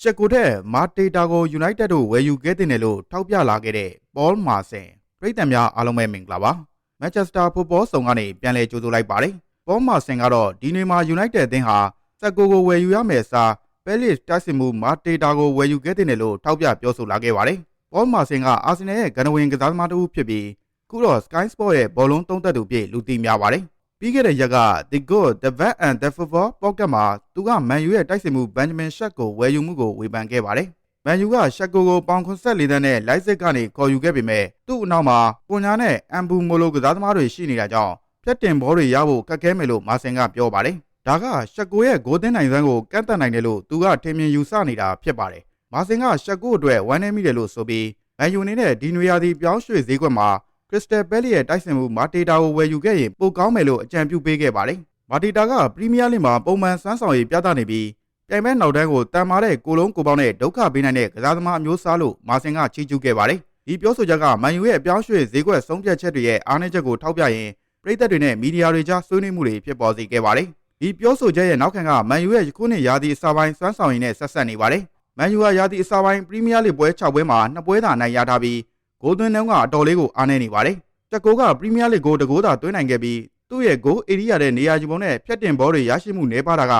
ရှက်ကိုတဲ့မာတေတာကို United တို့ဝယ်ယူခဲ့တဲ့လို့ထောက်ပြလာခဲ့တဲ့ပေါလ်မာဆင်ပြည်သက်များအားလုံးပဲမင်္ဂလာပါမန်ချက်စတာဖုတ်ဘောဆောင်ကနေပြန်လည်ကြိုဆိုလိုက်ပါတယ်ပေါလ်မာဆင်ကတော့ဒီနေ့မှာ United အသင်းဟာစက်ကိုဝယ်ယူရမယ်စာပဲလစ်တိုက်စစ်မှုမာတေတာကိုဝယ်ယူခဲ့တဲ့လို့ထောက်ပြပြောဆိုလာခဲ့ပါတယ်ပေါလ်မာဆင်ကအာဆင်နယ်ရဲ့ဂန္ဓဝင်ကစားသမားတစ်ဦးဖြစ်ပြီးခုတော့ Sky Sport ရဲ့ဘောလုံးသုံးသက်သူဖြစ်လူသိများပါတယ်ပြီးခဲ့တဲ့ရက်က The Good, The Bad and The Football Podcast မှာသူကမန်ယူရဲ့တိုက်စစ်မှုဘန်ဂျမင်ရှက်ကိုဝယ်ယူမှုကိုဝေဖန်ခဲ့ပါတယ်။မန်ယူကရှက်ကိုပေါင်94တန်းနဲ့လိုက်စစ်ကနေခေါ်ယူခဲ့ပေမဲ့သူ့အနောက်မှာပွန်ညာနဲ့အမ်ဘူမိုလိုကစားသမားတွေရှိနေတာကြောင့်ဖြတ်တင်ဘောတွေရဖို့ခက်ခဲမယ်လို့မာဆင်ကပြောပါတယ်။ဒါကရှက်ကိုရဲ့ဂိုးသွင်းနိုင်စွမ်းကိုကန့်သတ်နိုင်တယ်လို့သူကထင်မြင်ယူဆနေတာဖြစ်ပါတယ်။မာဆင်ကရှက်ကိုအတွက်ဝမ်းနည်းမိတယ်လို့ဆိုပြီးမန်ယူအနေနဲ့ဒီနွေရာသီပြောင်းရွှေ့ဈေးကွက်မှာခရစ္စတယ်ပဲလီရဲ့တိုက်စစ်မှုမာတေတာကိုဝယ်ယူခဲ့ရင်ပိုကောင်းမယ်လို့အကြံပြုပေးခဲ့ပါတယ်။မာတေတာကပရီးမီးယားလိမှာပုံမှန်စွမ်းဆောင်ရည်ပြသနေပြီးပြိုင်မဲ့နောက်တန်းကိုတန်မာတဲ့ကိုလုံးကိုပေါင်းနဲ့ဒုက္ခပေးနိုင်တဲ့ကစားသမားအမျိုးအစားလို့မာဆင်ကချီးကျူးခဲ့ပါတယ်။ဒီပြောဆိုချက်ကမန်ယူရဲ့အပြောင်းရွှေ့ဈေးကွက်ဆုံးဖြတ်ချက်တွေရဲ့အားနည်းချက်ကိုထောက်ပြရင်ပရိသတ်တွေနဲ့မီဒီယာတွေကြားဆွေးနွေးမှုတွေဖြစ်ပေါ်စေခဲ့ပါတယ်။ဒီပြောဆိုချက်ရဲ့နောက်ခံကမန်ယူရဲ့ယခုနှစ်ရာသီအစပိုင်းစွမ်းဆောင်ရည်နဲ့ဆက်ဆက်နေပါတယ်။မန်ယူကရာသီအစပိုင်းပရီးမီးယားလိပွဲ6ပွဲမှာ2ပွဲသာအနိုင်ရထားပြီးဂိုးသွင်းနှုန်းကအတော်လေးကိုအားနည်းနေပါတယ်။ချက်ကိုကပရီးမီးယားလိဂိုးတကိုးသာသွင်းနိုင်ခဲ့ပြီးသူ့ရဲ့ဂိုးဧရိယာတဲ့နေရာကြီးပုံနဲ့ဖြတ်တင်ဘောတွေရရှိမှုနည်းပါးတာက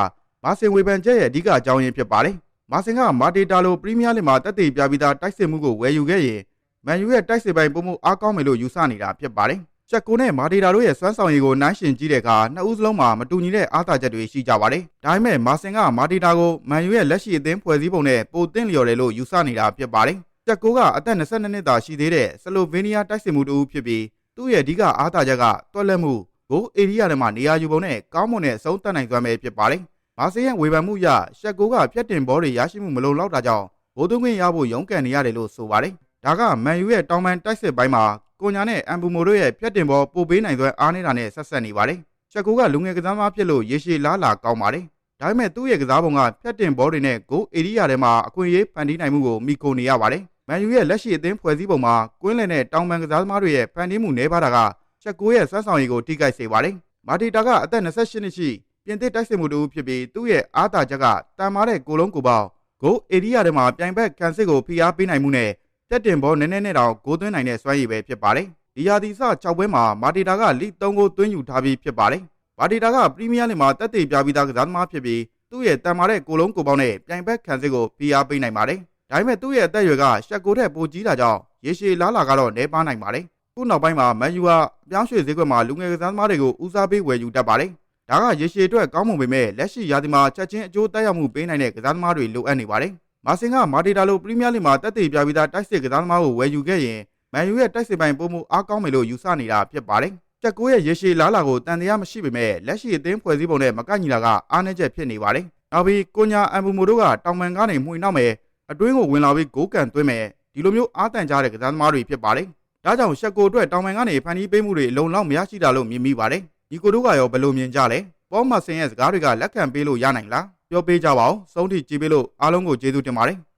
မာဆင်ဝေဖန်ချက်ရဲ့အဓိကအကြောင်းရင်းဖြစ်ပါတယ်။မာဆင်ကမာတေတာလိုပရီးမီးယားလိမှာတက်တည်ပြပြီးသားတိုက်စစ်မှုကိုဝယ်ယူခဲ့ရင်မန်ယူရဲ့တိုက်စစ်ပိုင်းပုံမှုအားကောင်းမယ်လို့ယူဆနေတာဖြစ်ပါတယ်။ချက်ကိုနဲ့မာတေတာတို့ရဲ့စွမ်းဆောင်ရည်ကိုနှိုင်းယှဉ်ကြည့်တဲ့အခါနှစ်ဦးစလုံးမှာမတူညီတဲ့အားသာချက်တွေရှိကြပါတယ်။ဒါပေမဲ့မာဆင်ကမာတေတာကိုမန်ယူရဲ့လက်ရှိအသင်းဖွဲ့စည်းပုံနဲ့ပိုသင့်လျော်တယ်လို့ယူဆနေတာဖြစ်ပါတယ်။ချက်ကိုကအသက်22နှစ်သာရှိသေးတဲ့ဆလိုဗေးနီးယားတိုက်စစ်မှုတူဖြစ်ပြီးသူ့ရဲ့အဓိကအားသာချက်ကတွက်လက်မှုဂိုးဧရိယာထဲမှာနေရာယူပုံနဲ့ကောင်းမွန်တဲ့အဆုံးသတ်နိုင်စွမ်းပဲဖြစ်ပါတယ်။မာဆေးရဲ့ဝေဖန်မှုအရရှက်ကိုကဖြတ်တင်ဘောတွေရရှိမှုမလုံလောက်တာကြောင့်ဂိုးသွင်းခွင့်ရဖို့ရုန်းကန်နေရတယ်လို့ဆိုပါတယ်။ဒါကမန်ယူရဲ့တောင်ပန်တိုက်စစ်ပိုင်းမှာကိုညာနဲ့အမ်ဘူမိုတို့ရဲ့ဖြတ်တင်ဘောပို့ပေးနိုင်စွမ်းအားနေတာနဲ့ဆက်ဆက်နေပါတယ်။ရှက်ကိုကလူငယ်ကစားသမားဖြစ်လို့ရေရှည်လားလာကောင်းပါတယ်။ဒါပေမဲ့သူ့ရဲ့ကစားပုံကဖြတ်တင်ဘောတွေနဲ့ဂိုးဧရိယာထဲမှာအခွင့်အရေးဖန်တီးနိုင်မှုကိုမိခိုနေရပါတယ်။မန်ယူရဲ့လက်ရှိအသင်းဖွဲ့စည်းပုံမှာကွင်းလယ်နဲ့တောင်ပန်ကစားသမားတွေရဲ့ဖန်တီးမှုနည်းပါးတာကချက်ကိုရဲ့စွမ်းဆောင်ရည်ကိုထိခိုက်စေပါတယ်။မာတေတာကအသက်28နှစ်ရှိပြင်သစ်တိုက်စစ်မှုတူဖြစ်ပြီးသူ့ရဲ့အားသာချက်ကတန်မာတဲ့ကိုလုံးကိုပေါင်းဂိုးဧရိယာထဲမှာပြိုင်ဘက်ကန်စစ်ကိုဖိအားပေးနိုင်မှုနဲ့တက်တင်ဘောနည်းနည်းနဲ့တောင်ဂိုးသွင်းနိုင်တဲ့စွမ်းရည်ပဲဖြစ်ပါတယ်။ဒီရာသီစ6ပွဲမှာမာတေတာကလိ3ဂိုးသွင်းယူထားပြီးဖြစ်ပါတယ်။မာတေတာကပရီးမီးယားလိမှာတက်တည်ပြပြီးသားကစားသမားဖြစ်ပြီးသူ့ရဲ့တန်မာတဲ့ကိုလုံးကိုပေါင်းနဲ့ပြိုင်ဘက်ကန်စစ်ကိုဖိအားပေးနိုင်ပါတယ်။ဒါပေမဲ့သူ့ရဲ့အသက်အရွယ်ကရှက်ကိုထက်ပိုကြီးတာကြောင့်ရေရှည်လားလာကတော့နည်းပါးနိုင်ပါတယ်။ခုနောက်ပိုင်းမှာမန်ယူဟာပြောင်းရွှေ့ဈေးကွက်မှာလူငယ်ကစားသမားတွေကိုဦးစားပေးဝယ်ယူတတ်ပါတယ်။ဒါကရေရှည်အတွက်ကောင်းမွန်ပေမဲ့လက်ရှိရာသီမှာချက်ချင်းအကျိုးသက်ရောက်မှုပေးနိုင်တဲ့ကစားသမားတွေလိုအပ်နေပါတယ်။မာဆင်ကမာတေတာလိုပရီးမီးယားလိမှာတက်တည်ပြပြီးသားတိုက်စစ်ကစားသမားကိုဝယ်ယူခဲ့ရင်မန်ယူရဲ့တိုက်စစ်ပိုင်းပုံမှုအားကောင်းမယ်လို့ယူဆနေတာဖြစ်ပါတယ်။ချက်ကိုရဲ့ရေရှည်လားလာကိုတန်တရားမရှိပေမဲ့လက်ရှိအသင်းဖွဲ့စည်းပုံနဲ့မကိုက်ညီတာကအားနည်းချက်ဖြစ်နေပါတယ်။နောက်ပြီးကိုညာအမ်ဘူမိုတို့ကတောင်ပန်ကနေမှွေနောက်မယ်အတွင်းကိုဝင်လာပြီးဂိုးကန်သွင်းမယ်ဒီလိုမျိုးအားတန်ကြတဲ့ကစားသမားတွေဖြစ်ပါတယ်။ဒါကြောင့်ရှက်ကိုအတွက်တောင်ပန်ကနေဖန်တီးပေးမှုတွေလုံလောက်မရရှိတာလို့မြင်မိပါတယ်။ဒီကိုတို့ကရောဘယ်လိုမြင်ကြလဲ။ပေါမာဆင်ရဲ့စကားတွေကလက်ခံပေးလို့ရနိုင်လား။ပြောပေးကြပါဦး။ဆုံးထိကြည့်ပေးလို့အားလုံးကိုကျေးဇူးတင်ပါတယ်။